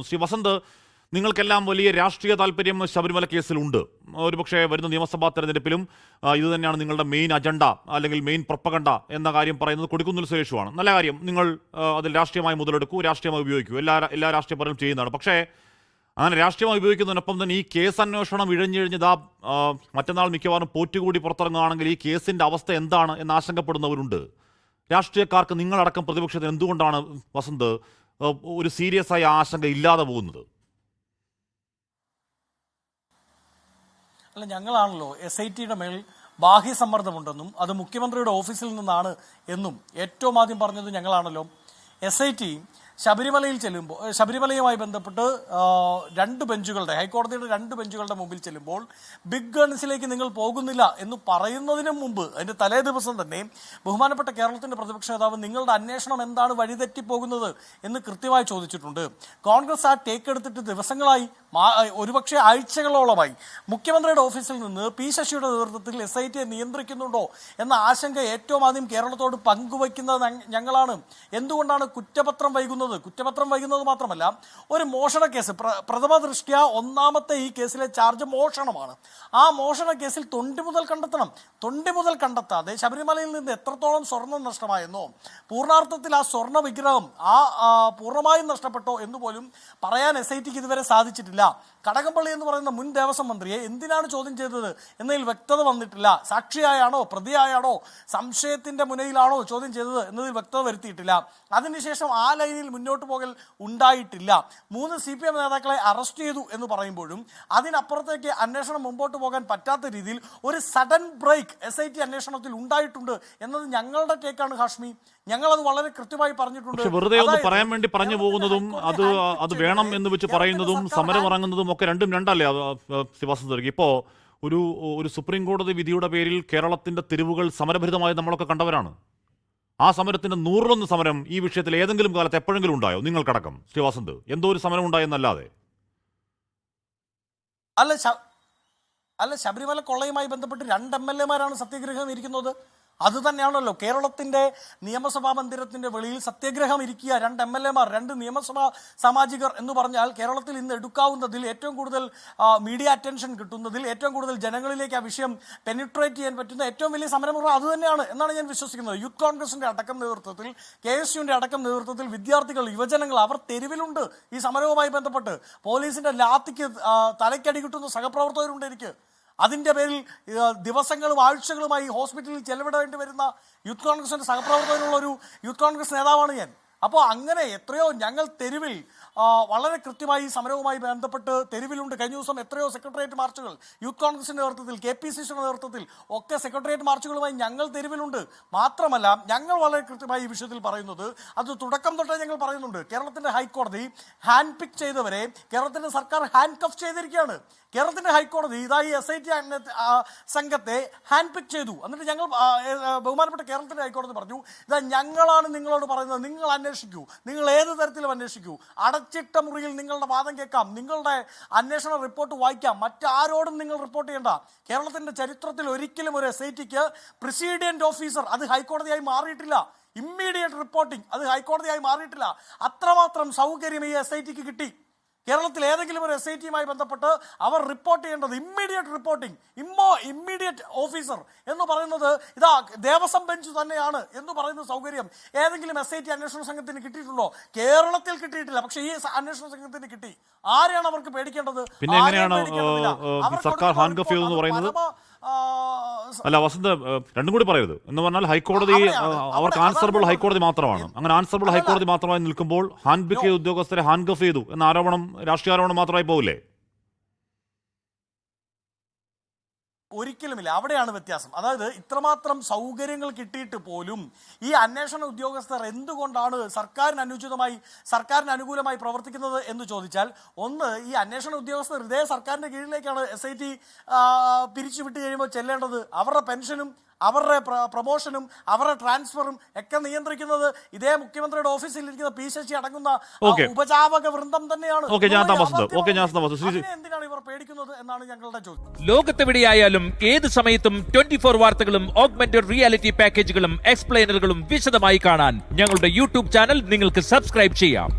ശ്രീ വസന്ത്, നിങ്ങൾക്കെല്ലാം വലിയ രാഷ്ട്രീയ താല്പര്യം ശബരിമല കേസിലുണ്ട്. ഒരുപക്ഷെ വരുന്ന നിയമസഭാ തെരഞ്ഞെടുപ്പിലും ഇത് തന്നെയാണ് നിങ്ങളുടെ മെയിൻ അജണ്ട അല്ലെങ്കിൽ മെയിൻ പ്രൊപ്പഗണ്ട എന്ന കാര്യം പറയുന്നത് കൊടിക്കുന്നിൽ സുരേഷുമാണ്. നല്ല കാര്യം, നിങ്ങൾ അതിൽ രാഷ്ട്രീയമായി മുതലെടുക്കൂ, രാഷ്ട്രീയമായി ഉപയോഗിക്കൂ, എല്ലാ രാഷ്ട്രീയപരവും ചെയ്യുന്നതാണ്. പക്ഷേ അങ്ങനെ രാഷ്ട്രീയമായി ഉപയോഗിക്കുന്നതിനൊപ്പം തന്നെ ഈ കേസ് അന്വേഷണം ഇഴഞ്ഞിഴഞ്ഞതാ മറ്റന്നാൾ മിക്കവാറും പോറ്റുകൂടി പുറത്തിറങ്ങുകയാണെങ്കിൽ ഈ കേസിൻ്റെ അവസ്ഥ എന്താണ് എന്ന് ആശങ്കപ്പെടുന്നവരുണ്ട്. രാഷ്ട്രീയക്കാർക്ക് നിങ്ങളടക്കം പ്രതിപക്ഷത്തിന് എന്തുകൊണ്ടാണ് വസന്ത് ഒരു സീരിയസ് ആയ ആശങ്ക ഇല്ലാതെ പോകുന്നത്? അല്ല, ഞങ്ങളാണല്ലോ SITയുടെ മേൽ ബാഹ്യ സമ്മർദ്ദമുണ്ടെന്നും അത് മുഖ്യമന്ത്രിയുടെ ഓഫീസിൽ നിന്നാണ് എന്നും ഏറ്റവും ആദ്യം പറഞ്ഞത് ഞങ്ങളാണല്ലോ. SIT ശബരിമലയിൽ ചെല്ലുമ്പോൾ, ശബരിമലയുമായി ബന്ധപ്പെട്ട് ഹൈക്കോടതിയുടെ രണ്ട് ബെഞ്ചുകളുടെ മുമ്പിൽ ചെല്ലുമ്പോൾ ബിഗ് ഗൺസിലേക്ക് നിങ്ങൾ പോകുന്നില്ല എന്ന് പറയുന്നതിന് മുമ്പ്, അതിന്റെ തലേ ദിവസം തന്നെ ബഹുമാനപ്പെട്ട കേരളത്തിന്റെ പ്രതിപക്ഷ നേതാവ് നിങ്ങളുടെ അന്വേഷണം എന്താണ് വഴിതെറ്റിപ്പോകുന്നത് എന്ന് കൃത്യമായി ചോദിച്ചിട്ടുണ്ട്. കോൺഗ്രസ് ആ ടേക്ക് എടുത്തിട്ട് ദിവസങ്ങളായി, ഒരുപക്ഷെ ആഴ്ചകളോളമായി മുഖ്യമന്ത്രിയുടെ ഓഫീസിൽ നിന്ന് P. ശശിയുടെ നേതൃത്വത്തിൽ SITയെ നിയന്ത്രിക്കുന്നുണ്ടോ എന്ന ആശങ്ക ഏറ്റവും ആദ്യം കേരളത്തോട് പങ്കുവയ്ക്കുന്നത് ഞങ്ങളാണ്. എന്തുകൊണ്ടാണ് കുറ്റപത്രം വൈകുന്നത് മാത്രമല്ല, ഒരു മോഷണ കേസ്, പ്രഥമ ദൃഷ്ട്യാ ഒന്നാമത്തെ ഈ കേസിലെ ചാർജ് മോഷണമാണ്. ആ മോഷണ കേസിൽ തൊണ്ടി മുതൽ കണ്ടെത്താതെ ശബരിമലയിൽ നിന്ന് എത്രത്തോളം സ്വർണം നഷ്ടമായെന്നോ, പൂർണ്ണാർത്ഥത്തിൽ ആ സ്വർണ്ണ വിഗ്രഹം പൂർണ്ണമായും നഷ്ടപ്പെട്ടോ എന്ന് പോലും പറയാൻ SITക്ക് ഇതുവരെ സാധിച്ചിട്ടില്ല. കടകംപള്ളി എന്ന് പറയുന്ന മുൻ ദേവസ്വം മന്ത്രിയെ എന്തിനാണ് ചോദ്യം ചെയ്തത് എന്നതിൽ വ്യക്തത വന്നിട്ടില്ല. സാക്ഷിയായാണോ, പ്രതിയായാണോ, സംശയത്തിന്റെ മുനയിലാണോ ചോദ്യം ചെയ്തത് എന്നതിൽ വ്യക്തത വരുത്തിയിട്ടില്ല. അതിനുശേഷം ആ ലൈനിൽ മുന്നോട്ട് പോകൽ ഉണ്ടായിട്ടില്ല. 3 CPM നേതാക്കളെ അറസ്റ്റ് ചെയ്തു എന്ന് പറയുമ്പോഴും അതിനപ്പുറത്തേക്ക് അന്വേഷണം മുമ്പോട്ട് പോകാൻ പറ്റാത്ത രീതിയിൽ ഒരു സഡൻ ബ്രേക്ക് SIT അന്വേഷണത്തിൽ ഉണ്ടായിട്ടുണ്ട് എന്നത് ഞങ്ങളുടെ ടേക്കാണ് ഹാഷ്മി. ഞങ്ങളത് വളരെ കൃത്യമായി പറഞ്ഞിട്ടുണ്ട്. വെറുതെ ഒന്ന് പറയാൻ വേണ്ടി പറഞ്ഞു പോകുന്നതും അത് വേണം എന്ന് വെച്ച് പറയുന്നതും സമരം ഇറങ്ങുന്നതും ഒക്കെ രണ്ടല്ലേ വസന്ത്? ഇപ്പോ ഒരു സുപ്രീം കോടതി വിധിയുടെ പേരിൽ കേരളത്തിന്റെ തെരുവുകൾ സമരഭരിതമായി നമ്മളൊക്കെ കണ്ടവരാണ്. ആ സമരത്തിന്റെ 101 സമരം ഈ വിഷയത്തിൽ ഏതെങ്കിലും കാലത്ത് എപ്പോഴെങ്കിലും ഉണ്ടായോ നിങ്ങൾക്കടക്കം ശ്രീ വസന്ത്? എന്തോ ഒരു സമരം ഉണ്ടായെന്നല്ലാതെ. അല്ല, ശബരിമല കൊള്ളയുമായി ബന്ധപ്പെട്ട് 2 MLA-മാരാണ് സത്യഗ്രഹം ഇരിക്കുന്നത്. അത് തന്നെയാണല്ലോ കേരളത്തിന്റെ നിയമസഭാ മന്ദിരത്തിന്റെ വെളിയിൽ സത്യഗ്രഹം ഇരിക്കുക 2 MLA-മാർ, 2 നിയമസഭാ സാമാജികർ എന്ന് പറഞ്ഞാൽ കേരളത്തിൽ ഇന്ന് എടുക്കാവുന്നതിൽ ഏറ്റവും കൂടുതൽ മീഡിയ അറ്റൻഷൻ കിട്ടുന്നതിൽ, ഏറ്റവും കൂടുതൽ ജനങ്ങളിലേക്ക് ആ വിഷയം പെനിട്രേറ്റ് ചെയ്യാൻ പറ്റുന്ന ഏറ്റവും വലിയ സമരമുറ അത് തന്നെയാണ് എന്നാണ് ഞാൻ വിശ്വസിക്കുന്നത്. യൂത്ത് കോൺഗ്രസിന്റെ അടക്കം നേതൃത്വത്തിൽ, KSUവിന്റെ അടക്കം നേതൃത്വത്തിൽ വിദ്യാർത്ഥികൾ, യുവജനങ്ങൾ അവർ തെരുവിലുണ്ട്. ഈ സമരവുമായി ബന്ധപ്പെട്ട് പോലീസിന്റെ ലാത്തിക്ക് തലയ്ക്കടി കിട്ടുന്ന സഹപ്രവർത്തകരുണ്ട്. എനിക്ക് അതിൻ്റെ പേരിൽ ദിവസങ്ങളും ആഴ്ചകളുമായി ഹോസ്പിറ്റലിൽ ചെലവിടേണ്ടി വരുന്ന യൂത്ത് കോൺഗ്രസിന്റെ സഹപ്രവർത്തകനുള്ള ഒരു യൂത്ത് കോൺഗ്രസ് നേതാവാണ് ഞാൻ. അപ്പോൾ അങ്ങനെ എത്രയോ ഞങ്ങൾ തെരുവിൽ വളരെ കൃത്യമായി സമരവുമായി ബന്ധപ്പെട്ട് തെരുവിലുണ്ട്. കഴിഞ്ഞ ദിവസം എത്രയോ സെക്രട്ടേറിയറ്റ് മാർച്ചുകൾ യൂത്ത് കോൺഗ്രസിന്റെ നേതൃത്വത്തിൽ, KPCCയുടെ നേതൃത്വത്തിൽ ഒക്കെ സെക്രട്ടേറിയറ്റ് മാർച്ചുകളുമായി ഞങ്ങൾ തെരുവിലുണ്ട്. മാത്രമല്ല, ഞങ്ങൾ വളരെ കൃത്യമായി ഈ വിഷയത്തിൽ പറയുന്നത്, അത് തുടക്കം തൊട്ടേ ഞങ്ങൾ പറയുന്നുണ്ട്, കേരളത്തിന്റെ ഹൈക്കോടതി ഹാൻഡ് പിക്ക് ചെയ്തവരെ കേരളത്തിന്റെ സർക്കാർ ഹാൻഡ് കഫ് ചെയ്തിരിക്കുകയാണ്. കേരളത്തിന്റെ ഹൈക്കോടതി ഇതായി SIT സംഘത്തെ ഹാൻഡ് പിക്ക് ചെയ്തു. എന്നിട്ട് ഞങ്ങൾ ബഹുമാനപ്പെട്ട കേരളത്തിന്റെ ഹൈക്കോടതി പറഞ്ഞു, ഇതാ ഞങ്ങളാണ് നിങ്ങളോട് പറയുന്നത്, നിങ്ങൾ അന്വേഷിക്കൂ, നിങ്ങൾ ഏത് തരത്തിലും അന്വേഷിക്കൂ, അടച്ചിട്ട മുറിയിൽ നിങ്ങളുടെ വാദം കേൾക്കാം, നിങ്ങളുടെ അന്വേഷണ റിപ്പോർട്ട് വായിക്കാം, മറ്റാരോടും നിങ്ങൾ റിപ്പോർട്ട് ചെയ്യേണ്ട. കേരളത്തിന്റെ ചരിത്രത്തിൽ ഒരിക്കലും ഒരു SITക്ക് പ്രസിഡന്റ് ഓഫീസർ അത് ഹൈക്കോടതിയായി മാറിയിട്ടില്ല. ഇമ്മീഡിയറ്റ് റിപ്പോർട്ടിംഗ് അത് ഹൈക്കോടതിയായി മാറിയിട്ടില്ല. അത്രമാത്രം സൗകര്യം ഈ SITക്ക് കിട്ടി. കേരളത്തിൽ ഏതെങ്കിലും ഒരു SITയുമായി ബന്ധപ്പെട്ട് അവർ റിപ്പോർട്ട് ചെയ്യേണ്ടത് ഇമ്മീഡിയറ്റ് റിപ്പോർട്ടിംഗ്, ഇമ്മീഡിയറ്റ് ഓഫീസർ എന്ന് പറയുന്നത് ഇതാ ദേവസ്വം ബെഞ്ച് തന്നെയാണ് എന്ന് പറയുന്ന സൗകര്യം ഏതെങ്കിലും SIT അന്വേഷണ സംഘത്തിന് കിട്ടിയിട്ടുണ്ടോ? കേരളത്തിൽ കിട്ടിയിട്ടില്ല. പക്ഷേ ഈ അന്വേഷണ സംഘത്തിന് കിട്ടി. ആരെയാണ് അവർക്ക് പേടിക്കേണ്ടത്? പിന്നെ എങ്ങനെയാണ് സർക്കാർ ഹാൻഡ് കഫ് ചെയ്തെന്ന് പറയുന്നത്? അല്ല വസന്ത്, രണ്ടും കൂടി പറയരുത്. എന്ന് പറഞ്ഞാൽ ഹൈക്കോടതി അവർക്ക് ആൻസറബിൾ ഹൈക്കോടതി മാത്രമാണ്. അങ്ങനെ ആൻസറബിൾ ഹൈക്കോടതി മാത്രമായി നിൽക്കുമ്പോൾ ഹാൻഡ് പിക്ക് ചെയ്ത ഉദ്യോഗസ്ഥരെ ഹാൻഡ് കഫ് ചെയ്തു എന്ന ആരോപണം രാഷ്ട്രീയ ആരോപണം മാത്രമായി പോകില്ലേ? ഒരിക്കലുമില്ല. അവിടെയാണ് വ്യത്യാസം. അതായത് ഇത്രമാത്രം സൗകര്യങ്ങൾ കിട്ടിയിട്ട് പോലും ഈ അന്വേഷണ ഉദ്യോഗസ്ഥർ എന്തുകൊണ്ടാണ് സർക്കാരിന് അനുകൂലമായി പ്രവർത്തിക്കുന്നത് എന്ന് ചോദിച്ചാൽ, ഒന്ന്, ഈ അന്വേഷണ ഉദ്യോഗസ്ഥർ ഇതേ സർക്കാരിന്റെ കീഴിലേക്കാണ് SIT പിരിച്ചുവിട്ട് കഴിയുമ്പോൾ ചെല്ലേണ്ടത്. അവരുടെ പെൻഷനും അവരുടെ പ്രൊമോഷനും അവരുടെ ട്രാൻസ്ഫറും ഒക്കെ നിയന്ത്രിക്കുന്നത് ഇതേ മുഖ്യമന്ത്രിയുടെ ഓഫീസിൽ ഇരിക്കുന്ന P. ശശി അടങ്ങുന്ന ഉപജാപക വൃന്ദം തന്നെയാണ്. എന്തിനാണ് ഇവർ പേടിക്കുന്നത് എന്നാണ് ഞങ്ങളുടെ ചോദ്യം. ലോകത്തെവിടെയായാലും ഏത് സമയത്തും 24 വാർത്തകളും ഓഗ്മെന്റഡ് റിയാലിറ്റി പാക്കേജുകളും എക്സ്പ്ലെയിനറുകളും വിശദമായി കാണാൻ ഞങ്ങളുടെ YouTube ചാനൽ നിങ്ങൾക്ക് സബ്സ്ക്രൈബ് ചെയ്യാം.